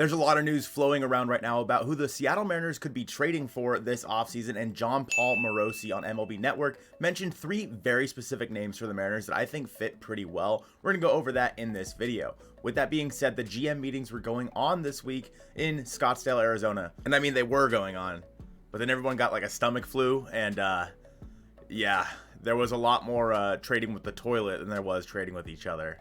There's a lot of news flowing around right now about who the Seattle Mariners could be trading for this offseason, and Jon Morosi on MLB Network mentioned three very specific names for the Mariners that I think fit pretty well. We're going to go over that in this video. With that being said, the GM meetings were going on this week in Scottsdale, Arizona. And I mean, they were going on, but then everyone got like a stomach flu, and yeah, there was a lot more trading with the toilet than there was trading with each other.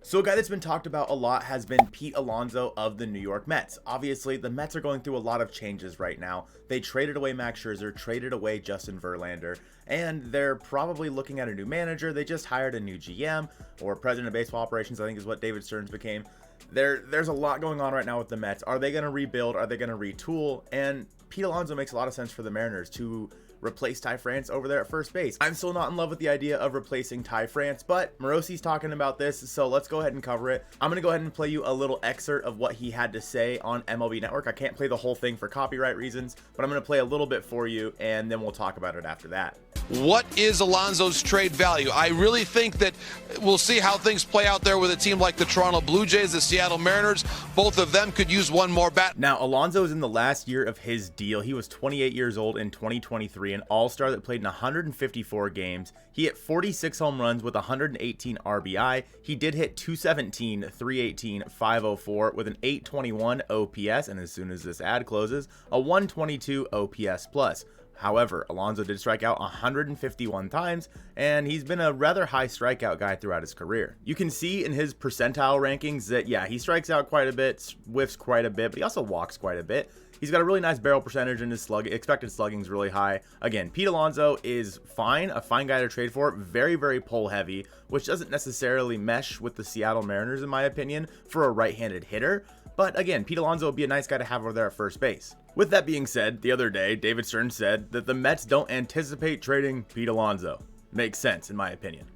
So a guy that's been talked about a lot has been Pete Alonso of the New York Mets. Obviously, the Mets are going through a lot of changes right now. They traded away Max Scherzer, traded away Justin Verlander, and they're probably looking at a new manager. They just hired a new GM, or president of baseball operations, I think is what David Stearns became. There's a lot going on right now with the Mets. Are they going to rebuild? Are they going to retool? And Pete Alonso makes a lot of sense for the Mariners to replace Ty France over there at first base. I'm still not in love with the idea of replacing Ty France, but Morosi's talking about this, so let's go ahead and cover it. I'm going to go ahead and play you a little excerpt of what he had to say on MLB Network. I can't play the whole thing for copyright reasons, but I'm going to play a little bit for you, and then we'll talk about it after that. What is Alonso's trade value? I really think that we'll see how things play out there with a team like the Toronto Blue Jays, the Seattle Mariners. Both of them could use one more bat. Now, Alonso is in the last year of his deal. He was 28 years old in 2023, an all-star that played in 154 games. He hit 46 home runs with 118 RBI. He did hit 217, 318, 504 with an 821 OPS, and as soon as this ad closes, a 122 OPS plus. However, Alonso did strike out 151 times, and he's been a rather high strikeout guy throughout his career. You can see in his percentile rankings that, yeah, he strikes out quite a bit, whiffs quite a bit, but he also walks quite a bit. He's got a really nice barrel percentage, and his expected slugging is really high. Again, Pete Alonso is fine, a fine guy to trade for, very, very pull heavy, which doesn't necessarily mesh with the Seattle Mariners, in my opinion, for a right-handed hitter. But again, Pete Alonso would be a nice guy to have over there at first base. With that being said, the other day, David Stearns said that the Mets don't anticipate trading Pete Alonso. Makes sense, in my opinion.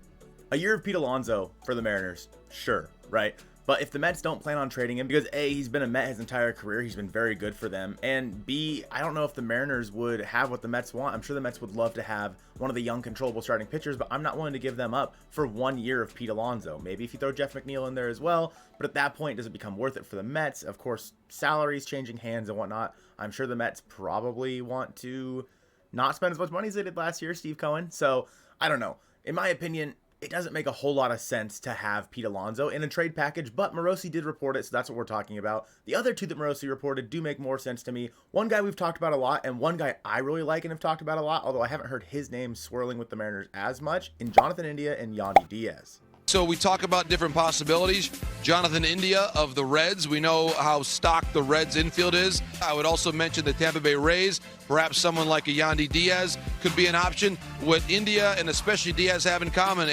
A year of Pete Alonso for the Mariners, sure, right? But if the Mets don't plan on trading him, because A, he's been a Met his entire career, he's been very good for them, and B, I don't know if the Mariners would have what the Mets want. I'm sure the Mets would love to have one of the young, controllable starting pitchers, but I'm not willing to give them up for 1 year of Pete Alonso. Maybe if you throw Jeff McNeil in there as well, but at that point, does it become worth it for the Mets? Of course, salaries changing hands and whatnot. I'm sure the Mets probably want to not spend as much money as they did last year, Steve Cohen. So, I don't know. In my opinion, it doesn't make a whole lot of sense to have Pete Alonso in a trade package, but Morosi did report it, so that's what we're talking about. The other two that Morosi reported do make more sense to me. One guy we've talked about a lot, and one guy I really like and have talked about a lot, although I haven't heard his name swirling with the Mariners as much, in Jonathan India and Yandy Diaz. So we talk about different possibilities. Jonathan India of the Reds. We know how stocked the Reds infield is. I would also mention the Tampa Bay Rays. Perhaps someone like a Yandy Diaz could be an option. What India and especially Diaz have in common,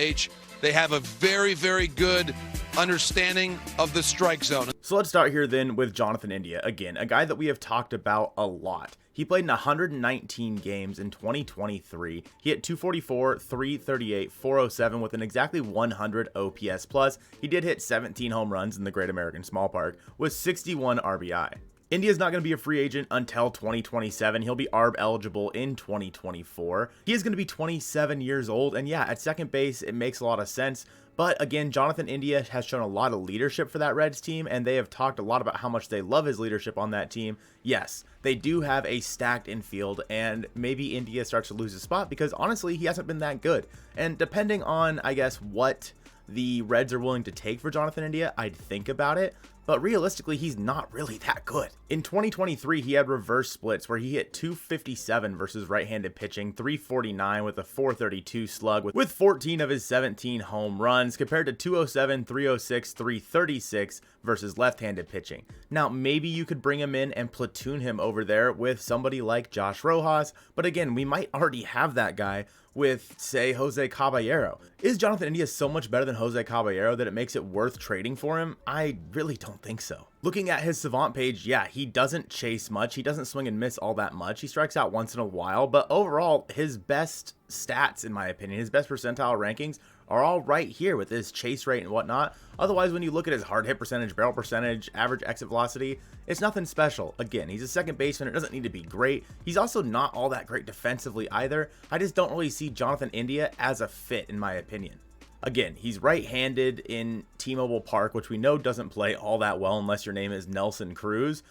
they have a very, very good understanding of the strike zone. So let's start here then with Jonathan India. Again, a guy that we have talked about a lot. He played in 119 games in 2023. He hit 244, 338, 407 with an exactly 100 OPS plus. He did hit 17 home runs in the Great American Small Park with 61 RBI. India's not going to be a free agent until 2027. He'll be ARB eligible in 2024. He is going to be 27 years old, and yeah, at second base, it makes a lot of sense. But again, Jonathan India has shown a lot of leadership for that Reds team, and they have talked a lot about how much they love his leadership on that team. Yes, they do have a stacked infield, and maybe India starts to lose his spot because honestly, he hasn't been that good. And depending on, I guess, what the Reds are willing to take for Jonathan India, I'd think about it. But realistically, he's not really that good. In 2023, he had reverse splits where he hit 257 versus right-handed pitching, 349 with a 432 slug with 14 of his 17 home runs compared to 207, 306, 336 versus left-handed pitching. Now, maybe you could bring him in and platoon him over there with somebody like Josh Rojas, but again, we might already have that guy with, say, Jose Caballero. Is Jonathan India so much better than Jose Caballero that it makes it worth trading for him? I really don't think so. Looking at his Savant page, yeah, he doesn't chase much. He doesn't swing and miss all that much. He strikes out once in a while, but overall, his best stats, in my opinion, his best percentile rankings are all right here with his chase rate and whatnot. Otherwise, when you look at his hard hit percentage, barrel percentage, average exit velocity, it's nothing special. Again, he's a second baseman. It doesn't need to be great. He's also not all that great defensively either. I just don't really see Jonathan India as a fit, in my opinion. Again, he's right-handed in T-Mobile Park, which we know doesn't play all that well unless your name is Nelson Cruz.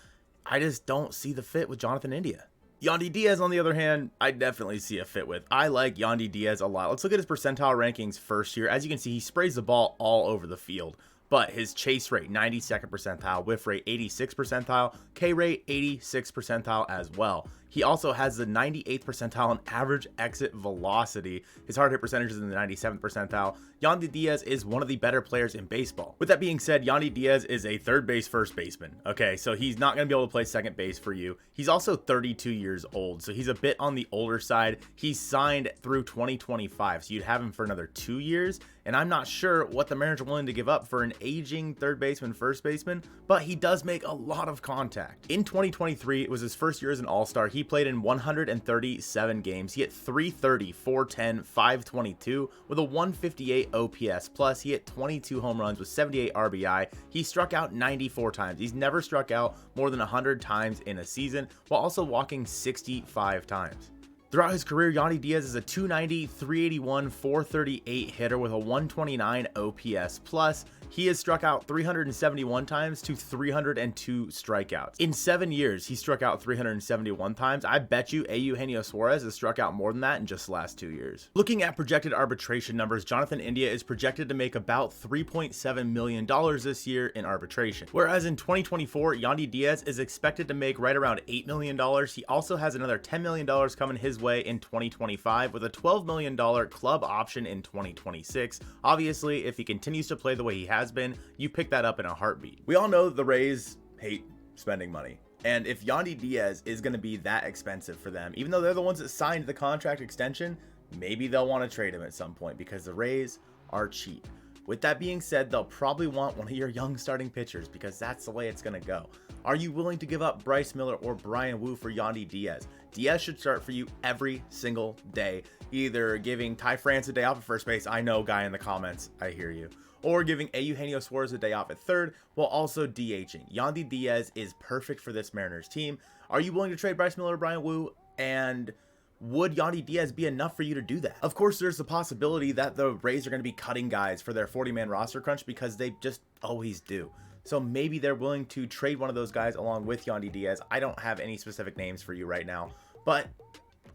I just don't see the fit with Jonathan India. Yandy Diaz, on the other hand, I definitely see a fit with. I like Yandy Diaz a lot. Let's look at his percentile rankings first year. As you can see, he sprays the ball all over the field. But his chase rate, 92nd percentile, whiff rate, 86th percentile, K rate, 86th percentile as well. He also has the 98th percentile in average exit velocity. His hard hit percentage is in the 97th percentile. Yandy Diaz is one of the better players in baseball. With that being said, Yandy Diaz is a third base first baseman. Okay, so he's not going to be able to play second base for you. He's also 32 years old, so he's a bit on the older side. He's signed through 2025, so you'd have him for another 2 years. And I'm not sure what the Mariners are willing to give up for an aging third baseman, first baseman, but he does make a lot of contact. In 2023, it was his first year as an All-Star. He played in 137 games. He hit 330, 410, 522 with a 158 OPS. Plus, he hit 22 home runs with 78 RBI. He struck out 94 times. He's never struck out more than 100 times in a season, while also walking 65 times. Throughout his career, Yandy Diaz is a 290, 381, 438 hitter with a 129 OPS. Plus, he has struck out 371 times to 302 strikeouts. In 7 years, he struck out 371 times. I bet you Eugenio Suarez has struck out more than that in just the last 2 years. Looking at projected arbitration numbers, Jonathan India is projected to make about $3.7 million this year in arbitration. Whereas in 2024, Yandy Diaz is expected to make right around $8 million. He also has another $10 million coming his way in 2025 with a $12 million club option in 2026. Obviously, if he continues to play the way he has been, you pick that up in a heartbeat. We all know that the Rays hate spending money. And if Yandy Diaz is going to be that expensive for them, even though they're the ones that signed the contract extension, maybe they'll want to trade him at some point because the Rays are cheap. With that being said, they'll probably want one of your young starting pitchers because that's the way it's going to go. Are you willing to give up Bryce Miller or Bryan Woo for Yandy Diaz? Diaz should start for you every single day, either giving Ty France a day off at first base. I know, guy in the comments, I hear you. Or giving Eugenio Suarez a day off at third while also DHing. Yandy Diaz is perfect for this Mariners team. Are you willing to trade Bryce Miller or Bryan Woo? And would Yandy Diaz be enough for you to do that? Of course, there's the possibility that the Rays are going to be cutting guys for their 40-man roster crunch because they just always do. So maybe they're willing to trade one of those guys along with Yandy Diaz. I don't have any specific names for you right now, but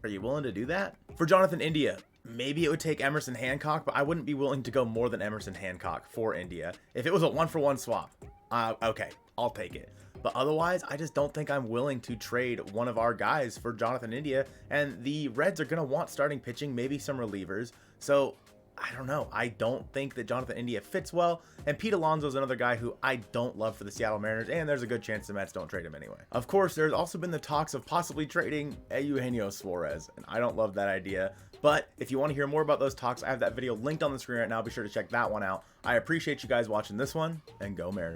are you willing to do that? For Jonathan India, maybe it would take Emerson Hancock, but I wouldn't be willing to go more than Emerson Hancock for India. If it was a 1-for-1 swap, okay, I'll take it. But otherwise, I just don't think I'm willing to trade one of our guys for Jonathan India. And the Reds are going to want starting pitching, maybe some relievers. So I don't know. I don't think that Jonathan India fits well. And Pete Alonso is another guy who I don't love for the Seattle Mariners. And there's a good chance the Mets don't trade him anyway. Of course, there's also been the talks of possibly trading Eugenio Suarez. And I don't love that idea. But if you want to hear more about those talks, I have that video linked on the screen right now. Be sure to check that one out. I appreciate you guys watching this one, and go Mariners.